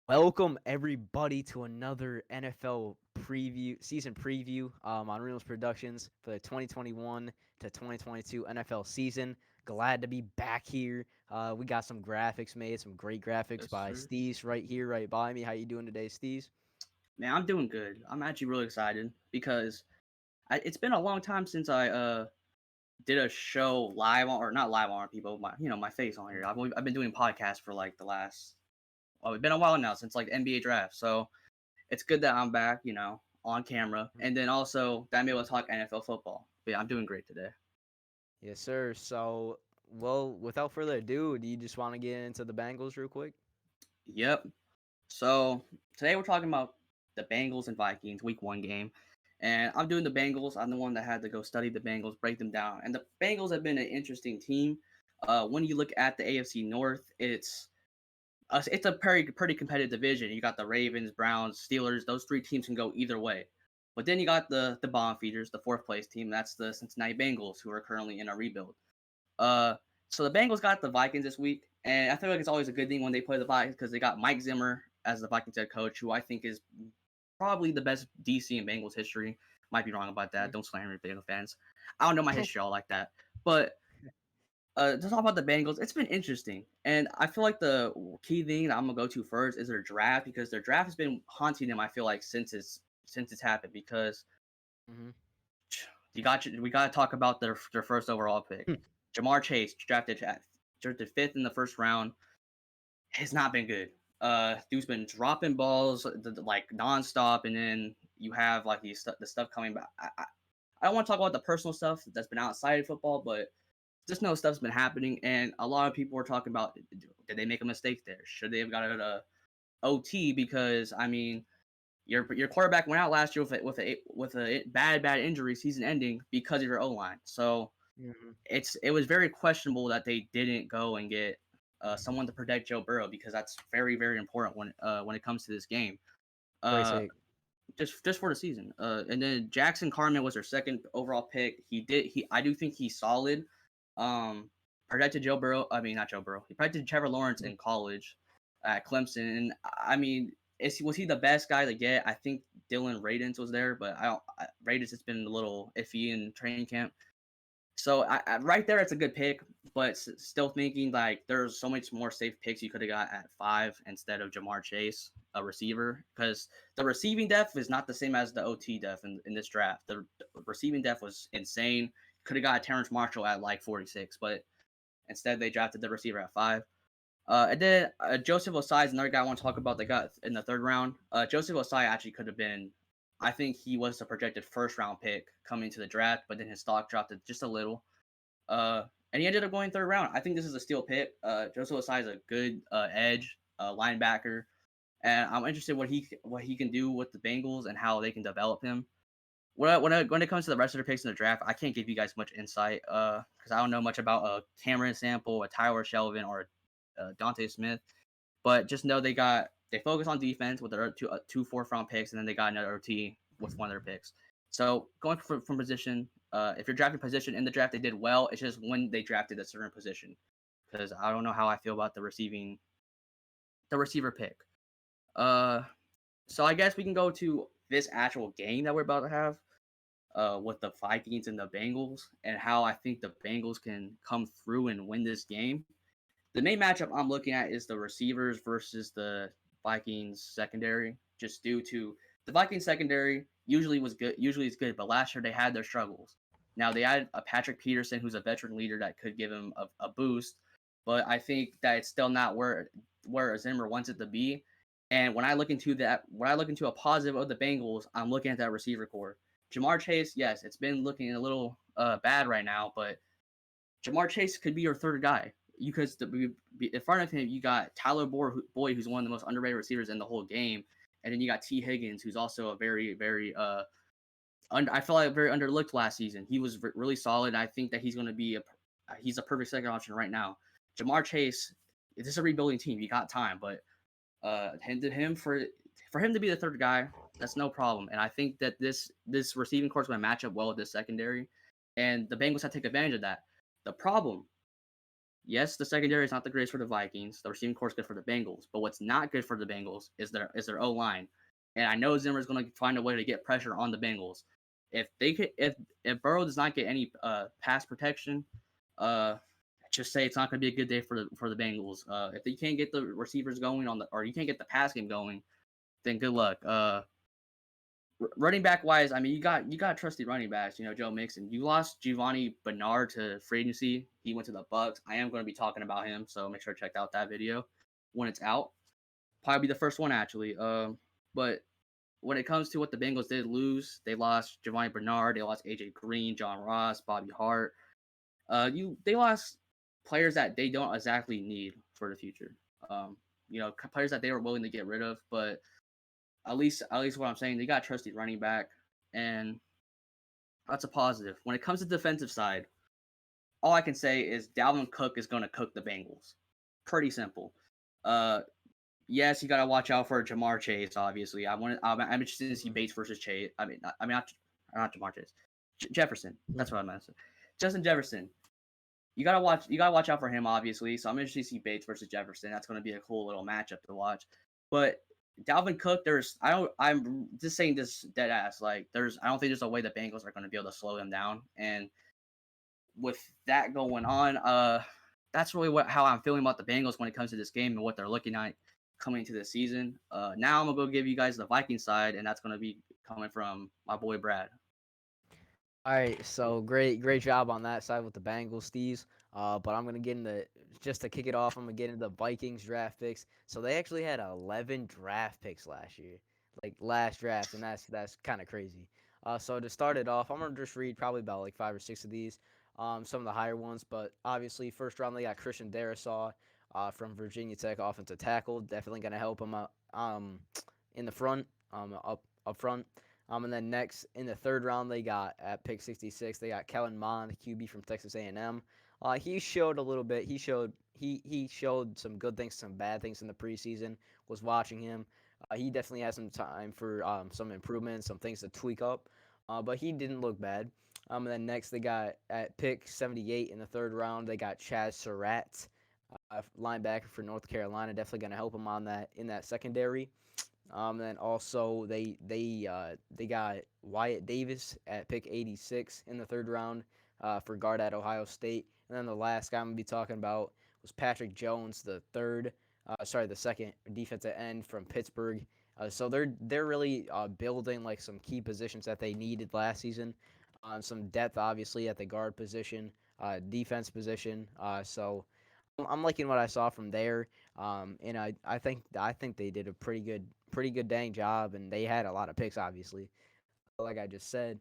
Welcome everybody to another NFL season preview on Reynolds Productions for the 2021 to 2022 NFL season. Glad to be back here. We got some graphics made, some great graphics Yes, by sir. Steez right here, right by me. How you doing today, Steez? Man, I'm doing good. I'm actually really excited because it's been a long time since I did a show live on, or not live on people, my face on here. I've been doing podcasts for like the last it's been a while now since like the NBA draft. So it's good that I'm back, on camera, and then also that I'm able to talk NFL football. But yeah, I'm doing great today. Yes, sir. So, without further ado, do you just want to get into the Bengals real quick? Yep. So today we're talking about the Bengals and Vikings week 1 game. And I'm doing the Bengals. I'm the one that had to go study the Bengals, break them down. And the Bengals have been an interesting team. When you look at the AFC North, it's a pretty competitive division. You got the Ravens, Browns, Steelers. Those three teams can go either way. But then you got the bomb feeders, the fourth place team. That's the Cincinnati Bengals, who are currently in a rebuild. Uh, so the Bengals got the Vikings this week, and I feel like it's always a good thing when they play the Vikings because they got Mike Zimmer as the Vikings head coach, who I think is probably the best DC in Bengals history. Might be wrong about that. Don't slander me, Bengals fans. I don't know my history all like that. But to talk about the Bengals, it's been interesting, and I feel like the key thing that I'm gonna go to first is their draft because their draft has been haunting them. I feel like since it's happened because Mm-hmm. we got to talk about their first overall pick. Jamar Chase drafted fifth in the first round. Has not been good. Dude's been dropping balls like nonstop, and then you have like the stuff coming back. I don't want to talk about the personal stuff that's been outside of football, but just know stuff's been happening, and a lot of people were talking about, did they make a mistake there? Should they have got it a OT? Because I mean, your quarterback went out last year with a bad injury, season ending, because of your O line. So Mm-hmm. it was very questionable that they didn't go and get someone to protect Joe Burrow, because that's very, very important when it comes to this game. Great Uh, take. just for the season. And then Jackson Carman was their second overall pick. I do think he's solid. Protected Joe Burrow. I mean, not Joe Burrow. He protected Trevor Lawrence in college at Clemson. And I mean, was he the best guy to get? I think Dylan Radins was there, but Radins has been a little iffy in training camp. So right there, it's a good pick, but still thinking like there's so much more safe picks you could have got at 5 instead of Jamar Chase, a receiver, because the receiving depth is not the same as the OT depth in this draft. The receiving depth was insane. Could have got Terrence Marshall at like 46, but instead they drafted the receiver at 5. And then Joseph Osai is another guy I want to talk about. They got in the third round. Joseph Osai actually could have been. I think he was the projected first round pick coming to the draft, but then his stock dropped just a little. And he ended up going third round. I think this is a steal pick. Joseph Osai is a good edge linebacker, and I'm interested what he can do with the Bengals and how they can develop him. When it comes to the rest of the picks in the draft, I can't give you guys much insight because I don't know much about a Cameron Sample, a Tyler Shelvin, or Dante Smith. But just know they focus on defense with their two fourth round picks, and then they got another OT with one of their picks. So going from position, if you're drafting position in the draft, they did well. It's just when they drafted a certain position, because I don't know how I feel about the receiver pick. So I guess we can go to this actual game that we're about to have with the Vikings and the Bengals, and how I think the Bengals can come through and win this game. The main matchup I'm looking at is the receivers versus the Vikings secondary, just due to the Vikings secondary usually is good, but last year they had their struggles. Now they had a Patrick Peterson, who's a veteran leader that could give him a boost, but I think that it's still not where Zimmer wants it to be. And when I look into a positive of the Bengals, I'm looking at that receiver core. Jamar Chase, yes, it's been looking a little bad right now, but Jamar Chase could be your third guy. Because in front of him, you got Tyler Boyd, who's one of the most underrated receivers in the whole game, and then you got T. Higgins, who's also a very, very I feel like very underlooked last season. He was really solid. I think that he's going to be he's a perfect second option right now. Jamar Chase, this is a rebuilding team. You got time, but for him to be the third guy, that's no problem. And I think that this receiving core is going to match up well with this secondary, and the Bengals have to take advantage of that. The problem, Yes, the secondary is not the greatest for the Vikings. The receiving core is good for the Bengals. But what's not good for the Bengals is their O line. And I know Zimmer is going to find a way to get pressure on the Bengals. If they could, if Burrow does not get any pass protection, uh, just say it's not going to be a good day for the Bengals. If you can't get the receivers going on the, or you can't get the pass game going, then good luck. Running back wise, I mean, you got trusty running backs. You know, Joe Mixon. You lost Giovanni Bernard to free agency. He went to the Bucks. I am going to be talking about him, so make sure to check out that video when it's out. Probably be the first one actually. But when it comes to what the Bengals did lose, they lost Giovanni Bernard. They lost AJ Green, John Ross, Bobby Hart. They lost players that they don't exactly need for the future. Players that they were willing to get rid of, but at least what I'm saying, they got trusted running back, and that's a positive. When it comes to the defensive side, all I can say is Dalvin Cook is going to cook the Bengals. Pretty simple. Uh, yes, you got to watch out for Jamar Chase. Obviously, I'm interested to see Bates versus Chase. Not Jamar Chase, Jefferson. That's what I meant to say. Justin Jefferson. You gotta watch out for him, obviously. So I'm interested to see Bates versus Jefferson. That's going to be a cool little matchup to watch. But Dalvin Cook, I'm just saying this dead ass. Like I don't think there's a way the Bengals are going to be able to slow him down. And with that going on, that's really how I'm feeling about the Bengals when it comes to this game and what they're looking at coming into the season. Now I'm gonna go give you guys the Viking side, and that's gonna be coming from my boy Brad. All right, so great job on that side with the Bengals, Steves. But I'm gonna get into just to kick it off. I'm gonna get into the Vikings draft picks. So they actually had 11 draft picks last year, like last draft, and that's kind of crazy. So to start it off, I'm gonna just read probably about like 5 or 6 of these, some of the higher ones. But obviously, first round they got Christian Darrisaw, from Virginia Tech, offensive tackle, definitely gonna help him out, in the front, up front. And then next in the third round, they got at pick 66, they got Kellen Mond, QB from Texas A&M. He showed a little bit. He showed some good things, some bad things in the preseason. Was watching him. He definitely has some time for some improvements, some things to tweak up. But he didn't look bad. And then next they got at pick 78 in the third round, they got Chaz Surratt, linebacker for North Carolina. Definitely going to help him on that in that secondary. Then also they got Wyatt Davis at pick 86 in the third round, for guard at Ohio State. And then the last guy I'm gonna be talking about was Patrick Jones, the second defensive end from Pittsburgh. So they're really building like some key positions that they needed last season. Some depth obviously at the guard position, defense position. So I'm liking what I saw from there. And I think they did a pretty good dang job, and they had a lot of picks, obviously, like I just said.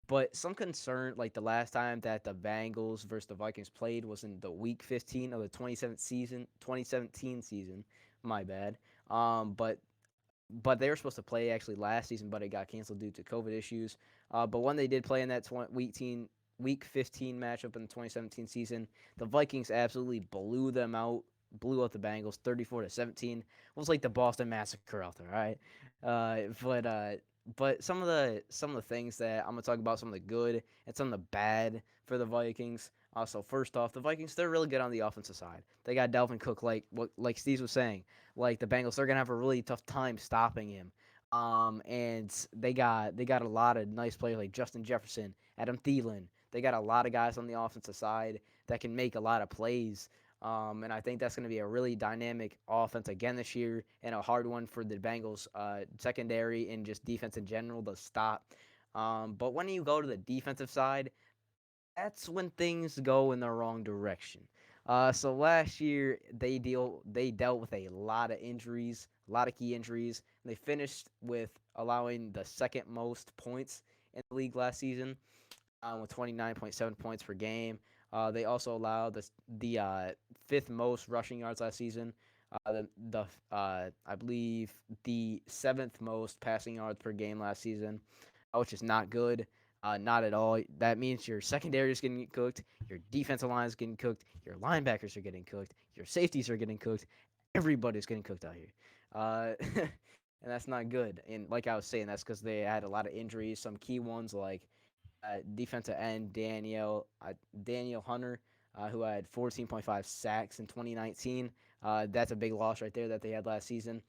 But some concern, like the last time that the Bengals versus the Vikings played was in the Week 15 of the 2017 season. My bad. But they were supposed to play actually last season, but it got canceled due to COVID issues. But when they did play in that Week 15 matchup in the 2017 season, the Vikings absolutely blew out the Bengals 34-17. It was like the Boston Massacre out there, all right? But some of the things that I'm gonna talk about, some of the good and some of the bad for the Vikings. So first off, the Vikings, they're really good on the offensive side. They got Dalvin Cook, like Steve was saying, like the Bengals, they're gonna have a really tough time stopping him. And they got a lot of nice players like Justin Jefferson, Adam Thielen. They got a lot of guys on the offensive side that can make a lot of plays. And I think that's going to be a really dynamic offense again this year, and a hard one for the Bengals secondary and just defense in general to stop. But when you go to the defensive side, that's when things go in the wrong direction. So last year they dealt with a lot of injuries, a lot of key injuries. And they finished with allowing the second most points in the league last season, with 29.7 points per game. They also allowed the fifth most rushing yards last season. I believe the seventh most passing yards per game last season, which is not good. Not at all. That means your secondary is getting cooked, your defensive line is getting cooked, your linebackers are getting cooked, your safeties are getting cooked. Everybody's getting cooked out here. And that's not good. And like I was saying, that's because they had a lot of injuries. Some key ones like defensive end Daniel Hunter. who had 14.5 sacks in 2019. That's a big loss right there that they had last season.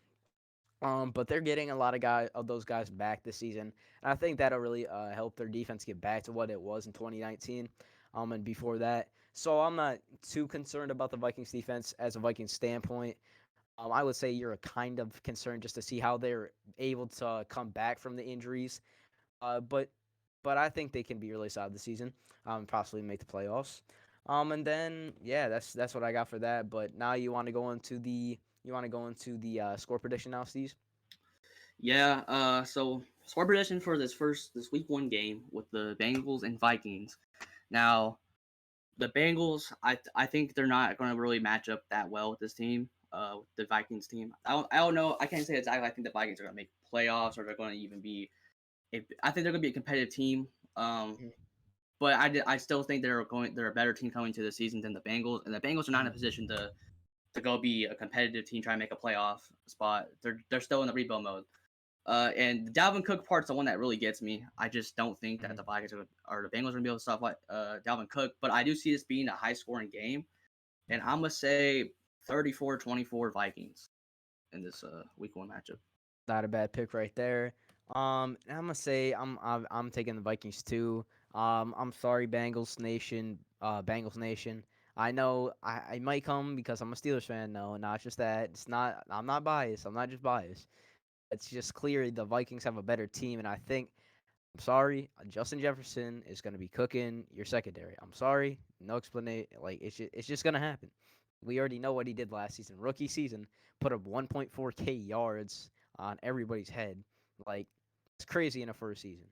But they're getting a lot of those guys back this season, and I think that'll really help their defense get back to what it was in 2019, and before that. So I'm not too concerned about the Vikings defense as a Vikings standpoint. I would say you're a kind of concerned just to see how they're able to come back from the injuries. Uh, but but I think they can be really solid this season. Possibly make the playoffs. And then yeah, that's what I got for that. But now you want to go into the score prediction now, Steve? Yeah. So score prediction for this week one game with the Bengals and Vikings. Now the Bengals, I think they're not going to really match up that well with this team. With the Vikings team, I don't know. I can't say exactly. I think the Vikings are going to make playoffs, or they're going to even be. I think they're going to be a competitive team. Um, Mhm. but I still think they're a better team coming to the season than the Bengals, and the Bengals are not in a position to go be a competitive team trying to make a playoff spot. They're still in the rebuild mode. And the Dalvin Cook part's the one that really gets me. I just don't think that Mhm. the Vikings or the Bengals are gonna be able to stop Dalvin Cook. But I do see this being a high scoring game, and I'm gonna say 34-24 Vikings in this week one matchup. Not a bad pick right there. I'm gonna say I'm taking the Vikings too. I'm sorry, Bengals Nation. Bengals Nation. I know I might come because I'm a Steelers fan. No, not just that. It's not. I'm not biased. I'm not just biased. It's just clear the Vikings have a better team, and I think I'm sorry, Justin Jefferson is going to be cooking your secondary. I'm sorry, no explanation. Like it's just going to happen. We already know what he did last season. Rookie season, put up 1.4K yards on everybody's head. Like it's crazy in a first season.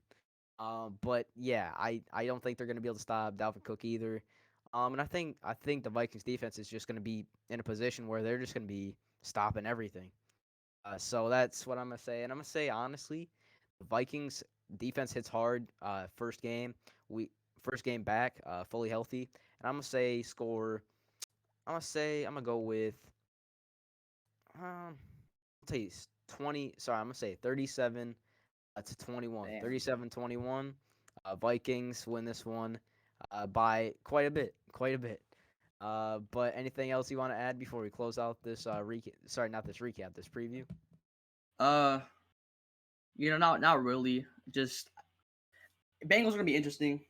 But yeah, I don't think they're going to be able to stop Dalvin Cook either. And I think the Vikings defense is just going to be in a position where they're just going to be stopping everything. So that's what I'm gonna say, and I'm gonna say honestly, the Vikings defense hits hard. We first game back, fully healthy, and I'm gonna say score. I'm gonna go with I'll tell you 20. Sorry, I'm gonna say 37 to 21. Damn. 37-21. Vikings win this one by quite a bit, quite a bit. But anything else you want to add before we close out this recap? Sorry, not this recap, this preview. Uh, not really. Just Bengals are gonna be interesting.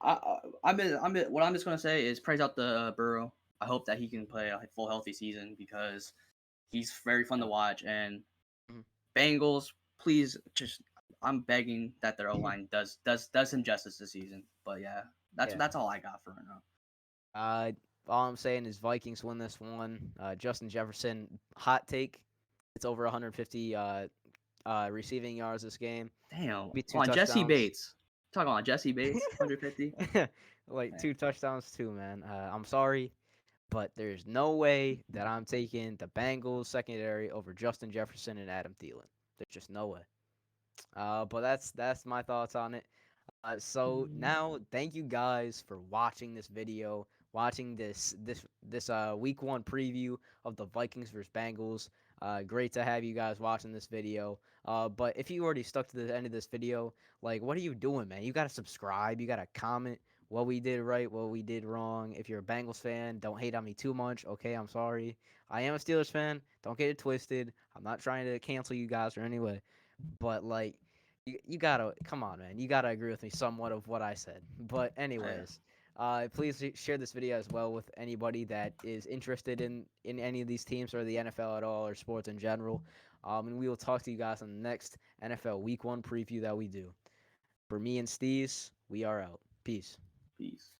What I'm just gonna say is praise out the Burrow. I hope that he can play a full healthy season because he's very fun to Yeah. watch. And Mhm. Bengals, please, just I'm begging that their O line does him justice this season. But yeah, Yeah. that's all I got for right now. Uh, all I'm saying is Vikings win this one. Justin Jefferson, hot take. It's over 150 receiving yards this game. Damn, Maybe two on Jesse touchdowns. Bates. Talking on Jesse Bates, 150. Like Man, two touchdowns too, man. I'm sorry, but there's no way that I'm taking the Bengals secondary over Justin Jefferson and Adam Thielen. There's just no way. But that's my thoughts on it. So now, thank you guys for watching this video, watching this week one preview of the Vikings versus Bengals. Great to have you guys watching this video. But if you already stuck to the end of this video, like, what are you doing, man? You gotta subscribe. You gotta comment what we did right, what we did wrong. If you're a Bengals fan, don't hate on me too much. Okay, I'm sorry. I am a Steelers fan. Don't get it twisted. I'm not trying to cancel you guys or anyway. But like you gotta come on, man. You gotta agree with me somewhat of what I said. But yeah, anyways, please share this video as well with anybody that is interested in any of these teams or the NFL at all or sports in general. And we will talk to you guys on the next NFL Week One preview that we do. For me and Steez, we are out. Peace. peace.